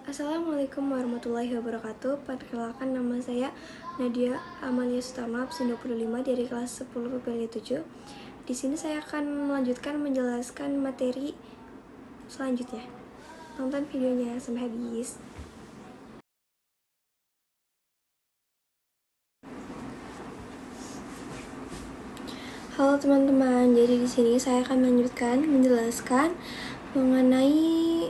Assalamualaikum warahmatullahi wabarakatuh. Perkenalkan, nama saya Nadia Amalia Sutarno, absen 25 dari kelas 10 PPLI 7. Di sini saya akan melanjutkan menjelaskan materi selanjutnya. Tonton videonya sampai habis. Halo teman-teman, jadi di sini saya akan melanjutkan menjelaskan mengenai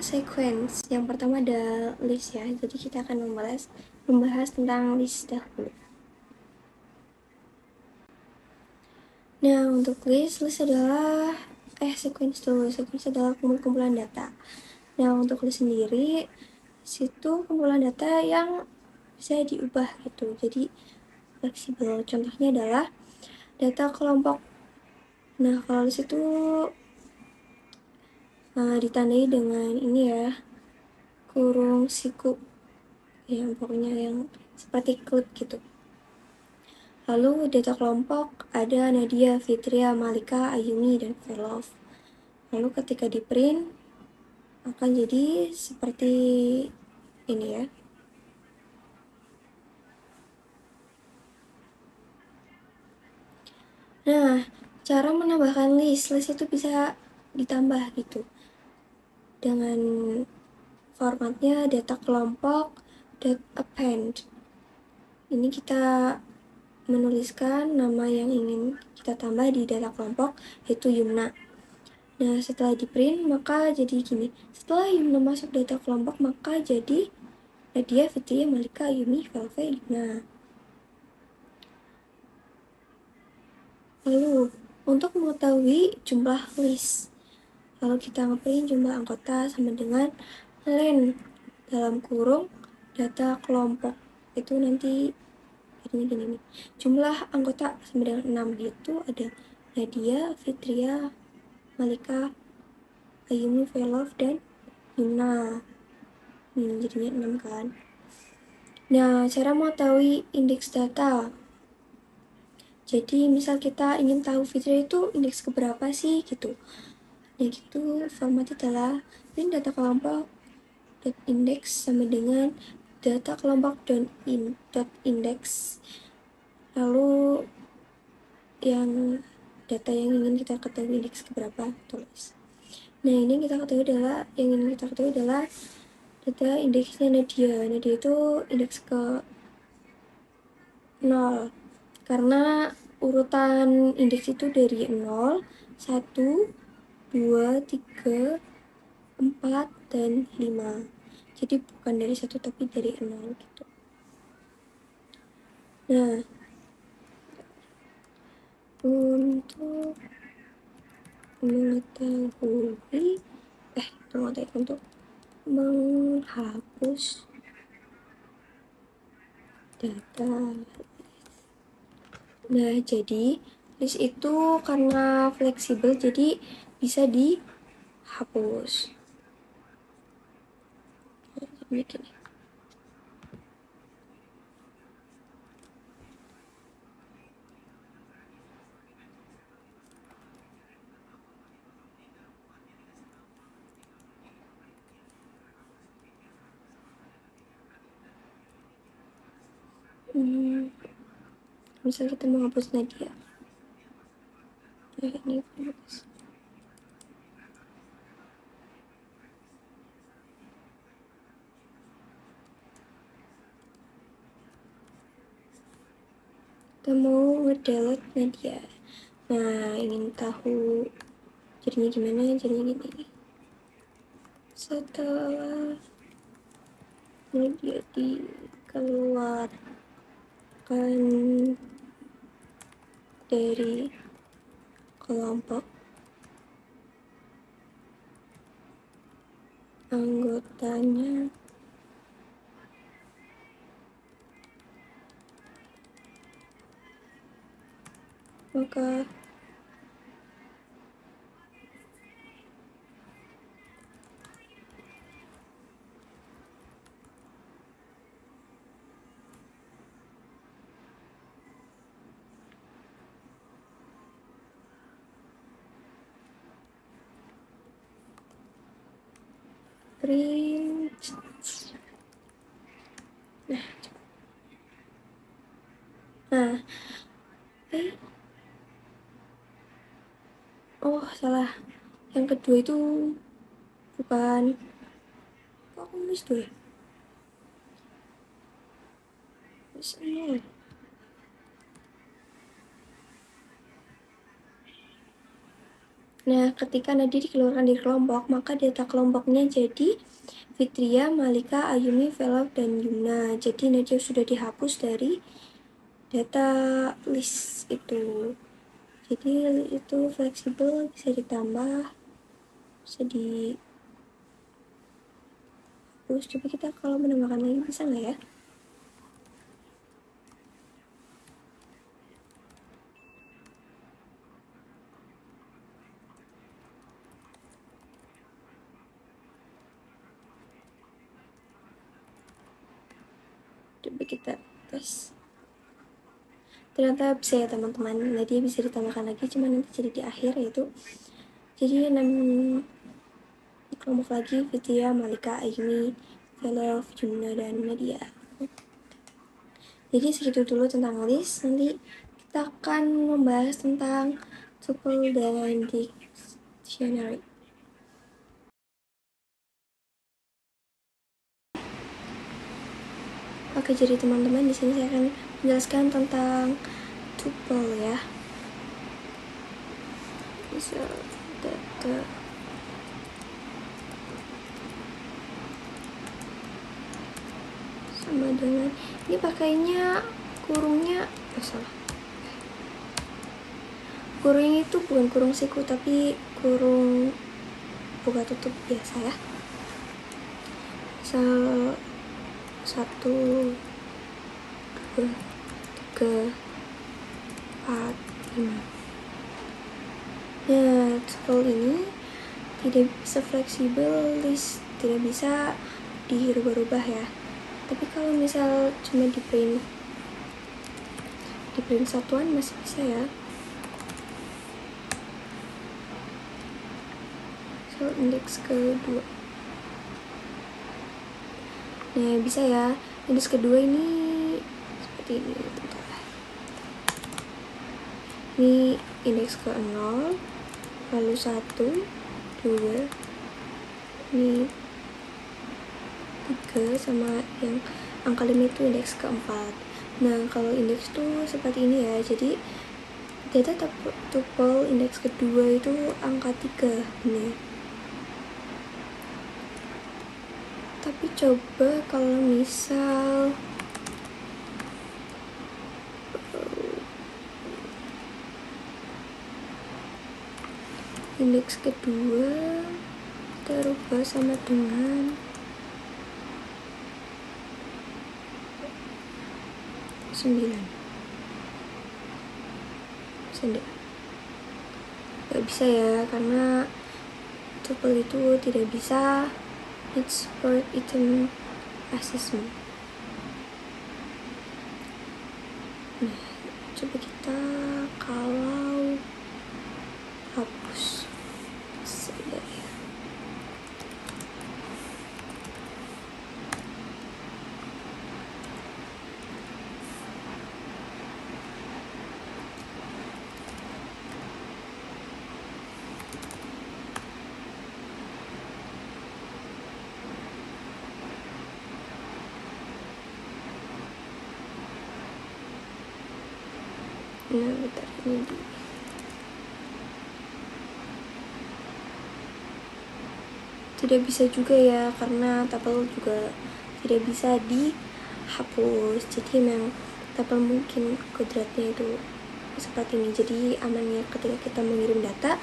sequence. Yang pertama ada list ya. Jadi kita akan membahas tentang list dahulu. Nah, untuk list adalah sequence dulu. Sequence adalah kumpulan data. Nah, untuk list sendiri, situ kumpulan data yang bisa diubah gitu. Jadi fleksibel. Contohnya adalah data kelompok. Nah, kalau list itu ditandai dengan ini ya, kurung siku, yang pokoknya yang seperti klip gitu. Lalu data kelompok ada Nadia, Fitria, Malika, Ayumi, dan Velov. Lalu ketika di print akan jadi seperti ini ya. Nah, cara menambahkan list itu bisa ditambah gitu dengan formatnya data kelompok .append. Ini kita menuliskan nama yang ingin kita tambah di data kelompok, yaitu Yumna. Nah, setelah di print maka jadi gini. Setelah Yumna masuk data kelompok maka jadi Nadia, Fitria, Malika, Yumi, Velve, Yumna. Lalu untuk mengetahui jumlah list, lalu kita ngeprint jumlah anggota sama dengan len dalam kurung data kelompok. Itu nanti gini nih. Jumlah anggota sama dengan 6, yaitu ada Nadia, Fitria, Malika, Ayumi, Velov, dan Yuna. Jadinya 6 kan. Nah, cara mengetahui indeks data. Jadi misal kita ingin tahu Fitria itu indeks keberapa sih gitu. Nah gitu, format adalah print data kelompok .index sama dengan data kelompok .index. Lalu yang data yang ingin kita ketahui indeks keberapa, tulis. Nah, ini kita ketahui adalah data indeksnya Nadia. Nadia itu indeks ke 0. Karena urutan indeks itu dari 0, 1, 2, 3, 4, dan 5. Jadi bukan dari 1 tapi dari 0 gitu. Nah, untuk mengetahui untuk menghapus data. Nah, jadi list itu karena fleksibel jadi bisa dihapus. Begini. Misal kita menghapus Nadia. Ini hapus. Kita mau ngedelete Nadia. Nah, ingin tahu jadinya gimana? Jadinya gini. Setelah Nadia dikeluarkan dari kelompok anggotanya, maka print Nah, oh salah, yang kedua itu bukan, kok aku nulis tuh ya, nulis nol. Nah, ketika Nadia dikeluarkan dari kelompok, maka data kelompoknya jadi Fitria, Malika, Ayumi, Velov, dan Yumna. Jadi Nadia sudah dihapus dari data list itu. Jadi itu fleksibel, bisa ditambah, bisa dihapus. Coba kita kalau menambahkan lagi bisa nggak ya? Coba kita tes. Ternyata bisa ya teman-teman. Nadia bisa ditambahkan lagi, cuma nanti jadi di akhir, yaitu jadi 6 kelompok lagi: Fitria, Malika, Ayumi, Velov, Jumna, dan Nadia. Jadi segitu dulu tentang list. Nanti kita akan membahas tentang tuple dan dictionary. Oke, jadi teman-teman, di sini saya akan menjelaskan tentang tuple ya. Misal data sama dengan ini, pakainya kurungnya salah. Kurungnya itu bukan kurung siku, tapi kurung buka tutup biasa ya. Misal 1, 2, 3, 4, 5. Nah, tuple ini tidak bisa fleksibel list, tidak bisa dirubah-rubah ya. Tapi kalau misal cuma di print satuan masih bisa ya. So, indeks kedua. Nah, bisa ya. Indeks kedua ini seperti ini. Ini indeks ke 0, lalu 1, 2, ini 3, sama yang angka 5 itu indeks keempat. Nah, kalau indeks tuh seperti ini ya. Jadi data tuple indeks kedua itu angka 3 ini. Tapi coba kalau misal indeks kedua kita rubah sama dengan 9. Bisa enggak? Gak bisa ya, karena tuple itu tidak bisa export item assessment. Nah, coba kita kalau hapus sudah ya. Nah, bentar, ini tidak bisa juga ya, karena tabel juga tidak bisa dihapus. Jadi memang tabel mungkin kodratnya itu seperti ini. Jadi amannya ketika kita mengirim data,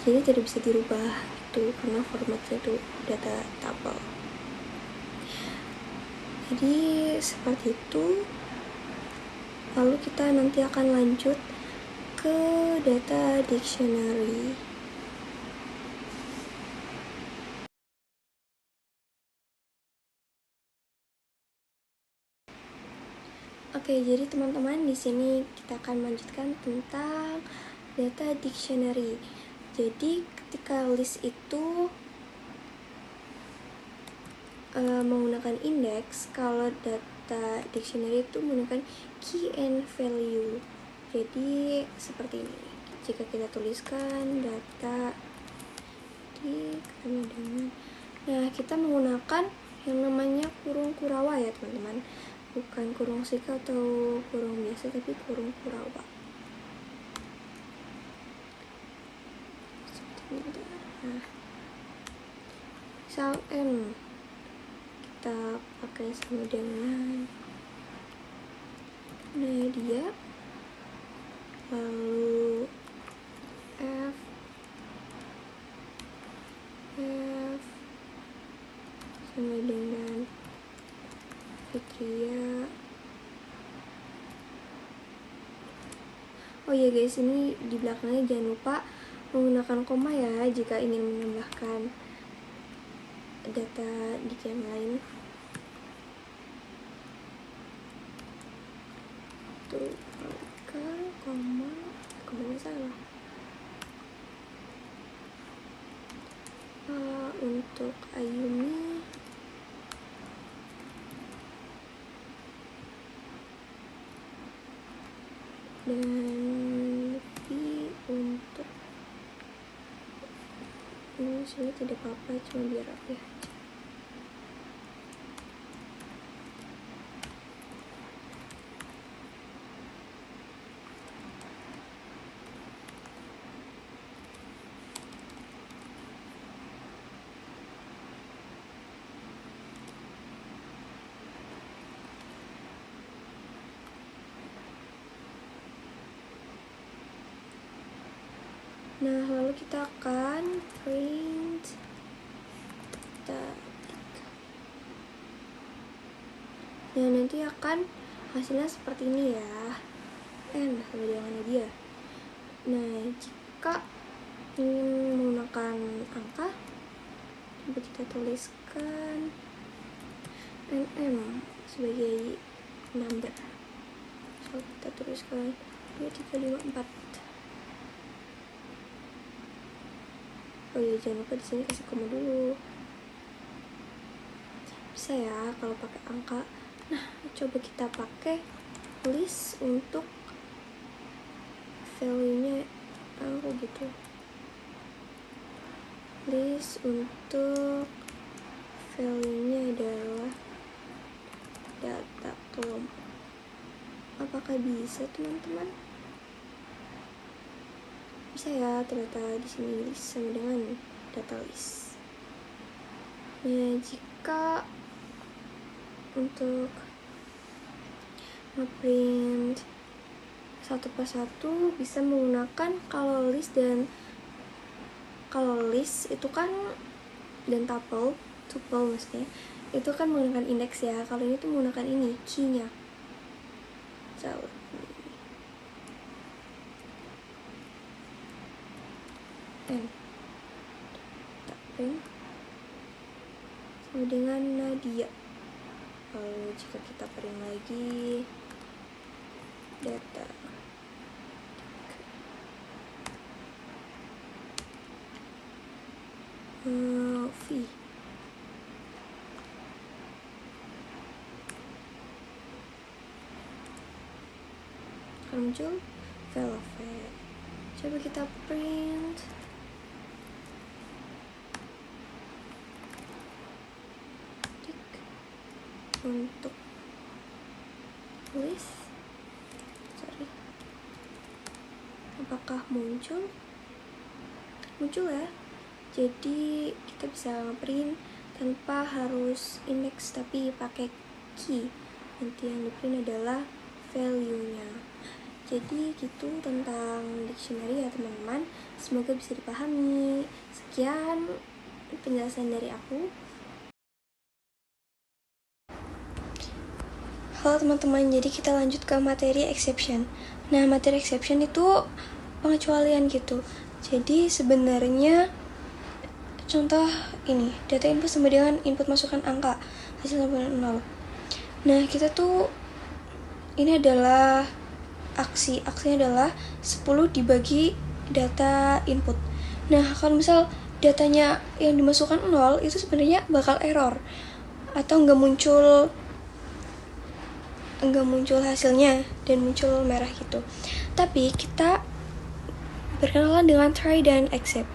jadi tidak bisa dirubah itu karena formatnya itu data tabel. Jadi seperti itu. Lalu kita nanti akan lanjut ke data dictionary. Oke, jadi teman-teman, di sini kita akan melanjutkan tentang data dictionary. Jadi ketika list itu menggunakan indeks, kalau data dictionary itu menggunakan key and value. Jadi seperti ini. Jika kita tuliskan data di kemudian, nah kita menggunakan yang namanya kurung Kurawa ya teman-teman, bukan kurung Shika atau kurung biasa, tapi kurung Kurawa. Nah, misal M kita pakai sama dengan Nadia, lalu F sama dengan Fitria. Oh ya guys, ini di belakangnya jangan lupa menggunakan koma ya jika ingin menambahkan data di yang lain. Tuh, koma salah. Untuk Ayumi dan V untuk ini sebenarnya tidak apa-apa, cuma biar rapi aja. Nah, lalu kita akan print static. Nah, nanti akan hasilnya seperti ini ya. N sama dengan dia. Nah, jika ingin menggunakan angka, coba kita tuliskan NM sebagai number. So, kita tuliskan 2, 3, 5, 4. Oh iya, jangan lupa di sini kasih koma dulu. Bisa ya kalau pakai angka. Nah, coba kita pakai list untuk value-nya gitu. List untuk value-nya adalah data kelompok. Apakah bisa teman-teman? Bisa ya, ternyata di sini list sama dengan data list. Nah, jika untuk ngeprint satu persatu bisa menggunakan kalau list, dan kalau list itu kan dan tuple maksudnya itu kan menggunakan indeks ya. Kalau ini tuh menggunakan ini key-nya. So, tapping sama dengan Nadia. Lalu jika kita print lagi data V, akan muncul velvet. Coba kita print untuk list. Apakah muncul ya? Jadi kita bisa print tanpa harus index tapi pakai key. Nanti yang di print adalah value-nya. Jadi gitu tentang dictionary ya teman-teman. Semoga bisa dipahami. Sekian penjelasan dari aku. Halo teman-teman, jadi kita lanjut ke materi exception. Nah, materi exception itu pengecualian gitu. Jadi sebenarnya contoh ini, data input sama dengan input masukkan angka, hasil sama dengan 0. Nah, kita tuh ini adalah aksinya adalah 10 dibagi data input. Nah, kalau misal datanya yang dimasukkan 0 itu sebenarnya bakal error atau nggak muncul enggak muncul hasilnya dan muncul merah gitu. Tapi kita berkenalan dengan try dan accept.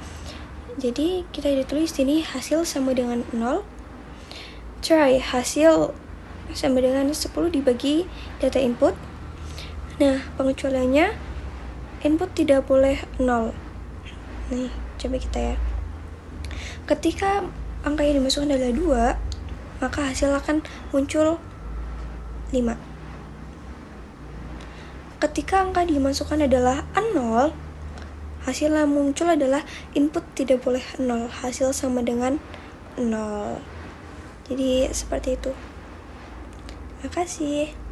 Jadi kita ditulis sini hasil sama dengan 0. Try hasil sama dengan 10 dibagi data input. Nah, pengecualiannya input tidak boleh 0. Nih, coba kita ya. Ketika angka yang dimasukkan adalah 2, maka hasil akan muncul 5. Ketika angka dimasukkan adalah 0, hasil yang muncul adalah input tidak boleh 0, hasil sama dengan 0. Jadi seperti itu. Terima kasih.